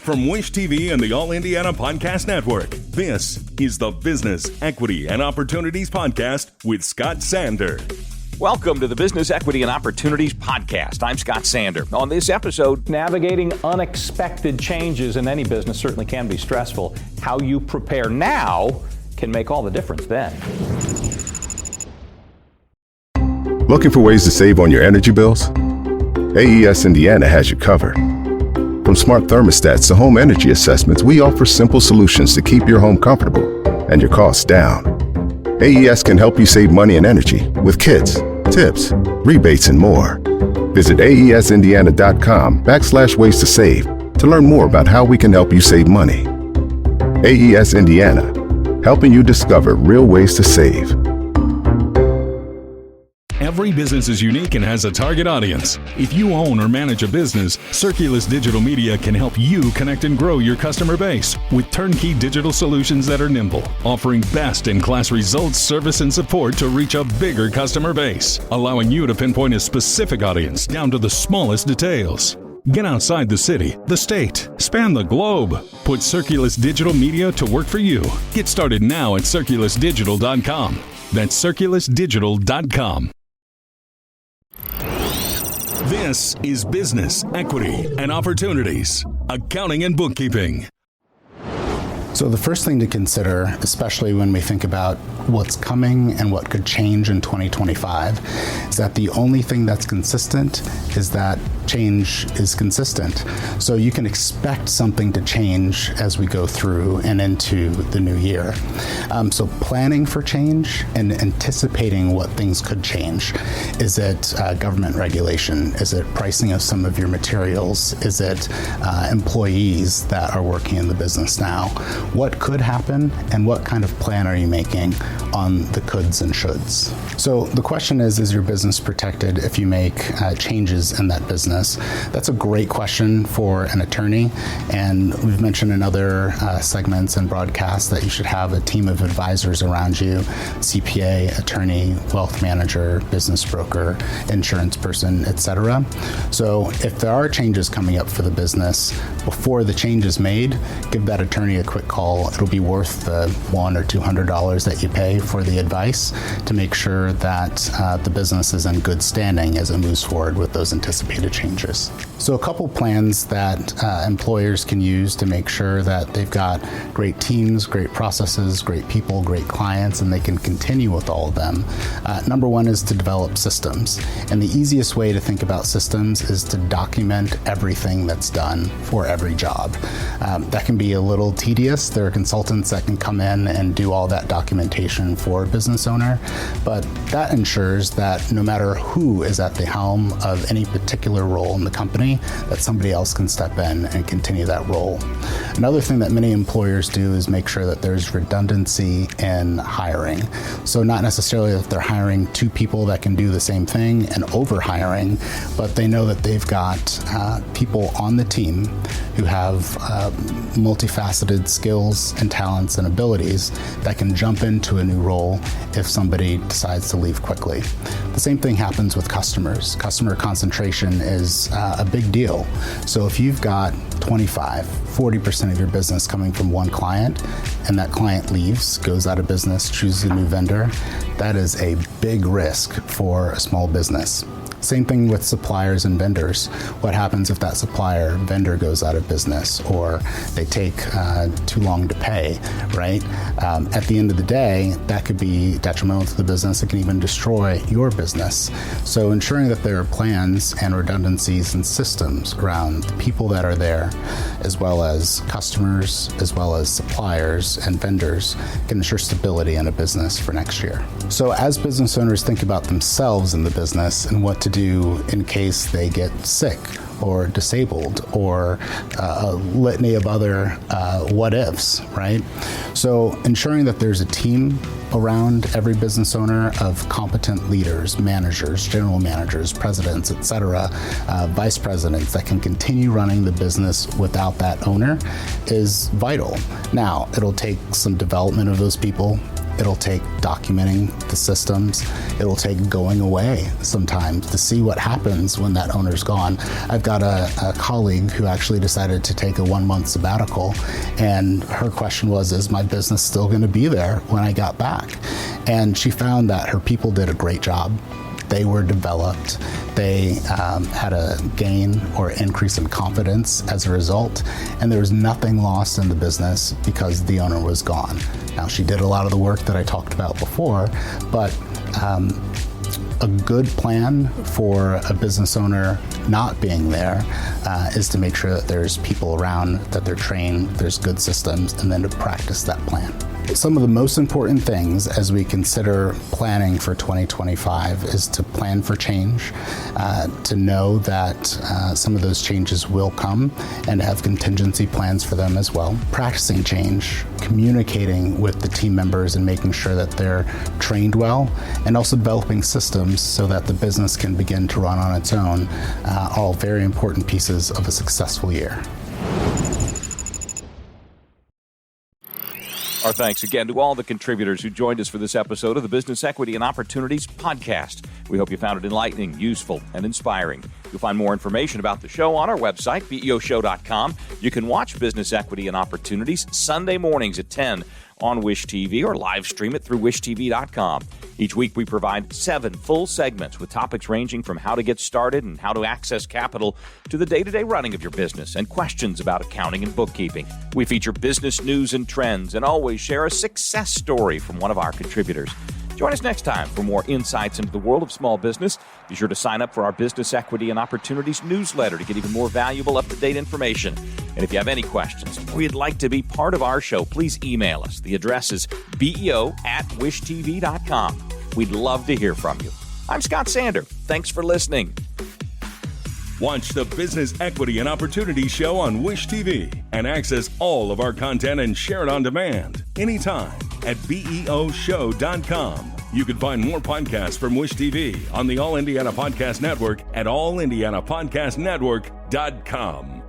From Wish TV and the All Indiana Podcast Network, this is the Business, Equity, and Opportunities Podcast with Scott Sander. Welcome to the Business, Equity, and Opportunities Podcast. I'm Scott Sander. On this episode, navigating unexpected changes in any business certainly can be stressful. How you prepare now can make all the difference then. Looking for ways to save on your energy bills? AES Indiana has you covered. From smart thermostats to home energy assessments, we offer simple solutions to keep your home comfortable and your costs down. AES can help you save money and energy with kits, tips, rebates, and more. Visit aesindiana.com/ways to save to learn more about how we can help you save money. AES Indiana, helping you discover real ways to save. Every business is unique and has a target audience. If you own or manage a business, Circulus Digital Media can help you connect and grow your customer base with turnkey digital solutions that are nimble, offering best-in-class results, service, and support to reach a bigger customer base, allowing you to pinpoint a specific audience down to the smallest details. Get outside the city, the state, span the globe. Put Circulus Digital Media to work for you. Get started now at circulusdigital.com. That's circulusdigital.com. This is Business, Equity, and Opportunities, Accounting and Bookkeeping. So the first thing to consider, especially when we think about what's coming and what could change in 2025, is that the only thing that's consistent is that change is consistent. So you can expect something to change as we go through and into the new year. So planning for change and anticipating what things could change. Is it government regulation? Is it pricing of some of your materials? Is it employees that are working in the business now? What could happen and what kind of plan are you making on the coulds and shoulds? So the question is your business protected if you make changes in that business? That's a great question for an attorney, and we've mentioned in other segments and broadcasts that you should have a team of advisors around you, CPA, attorney, wealth manager, business broker, insurance person, etc. So if there are changes coming up for the business, before the change is made, give that attorney a quick call. It'll be worth the $100 or $200 that you pay for the advice to make sure that the business is in good standing as it moves forward with those anticipated changes. So a couple plans that employers can use to make sure that they've got great teams, great processes, great people, great clients, and they can continue with all of them. Number one is to develop systems. And the easiest way to think about systems is to document everything that's done for every job. That can be a little tedious. There are consultants that can come in and do all that documentation for a business owner, but that ensures that no matter who is at the helm of any particular role in the company, that somebody else can step in and continue that role. Another thing that many employers do is make sure that there's redundancy in hiring. So not necessarily that they're hiring two people that can do the same thing and over-hiring, but they know that they've got people on the team who have multifaceted skills and talents and abilities that can jump into a new role if somebody decides to leave quickly. The same thing happens with customers. Customer concentration is a big deal. So if you've got 25, 40% of your business coming from one client, and that client leaves, goes out of business, chooses a new vendor, that is a big risk for a small business. Same thing with suppliers and vendors. What happens if that supplier vendor goes out of business or they take too long to pay, right? At the end of the day, that could be detrimental to the business. It can even destroy your business. So ensuring that there are plans and redundancies and systems around the people that are there, as well as customers, as well as suppliers and vendors, can ensure stability in a business for next year. So as business owners think about themselves in the business and what to do in case they get sick or disabled or a litany of other what ifs, right? So ensuring that there's a team around every business owner of competent leaders, managers, general managers, presidents, etc., vice presidents that can continue running the business without that owner is vital. Now, it'll take some development of those people. It'll take documenting the systems. It'll take going away sometimes to see what happens when that owner's gone. I've got a colleague who actually decided to take a 1-month sabbatical, and her question was, is my business still going to be there when I got back? And she found that her people did a great job. They were developed. They had a gain or increase in confidence as a result, and there was nothing lost in the business because the owner was gone. Now, she did a lot of the work that I talked about before, but a good plan for a business owner not being there is to make sure that there's people around, that they're trained, there's good systems, and then to practice that plan. Some of the most important things as we consider planning for 2025 is to plan for change, to know that some of those changes will come and have contingency plans for them as well. Practicing change, communicating with the team members and making sure that they're trained well, and also developing systems so that the business can begin to run on its own, all very important pieces of a successful year. Our thanks again to all the contributors who joined us for this episode of the Business Equity and Opportunities Podcast. We hope you found it enlightening, useful, and inspiring. You'll find more information about the show on our website, BEOshow.com. You can watch Business Equity and Opportunities Sunday mornings at 10 on Wish TV or live stream it through wishtv.com. Each week we provide 7 full segments with topics ranging from how to get started and how to access capital to the day-to-day running of your business and questions about accounting and bookkeeping. We feature business news and trends and always share a success story from one of our contributors. Join us next time for more insights into the world of small business. Be sure to sign up for our Business Equity and Opportunities newsletter to get even more valuable, up-to-date information. And if you have any questions or you'd like to be part of our show, please email us. The address is beo@wishtv.com. We'd love to hear from you. I'm Scott Sander. Thanks for listening. Watch the Business Equity and Opportunity Show on Wish TV and access all of our content and share it on demand anytime at BEOshow.com. You can find more podcasts from Wish TV on the All Indiana Podcast Network at allindianapodcastnetwork.com.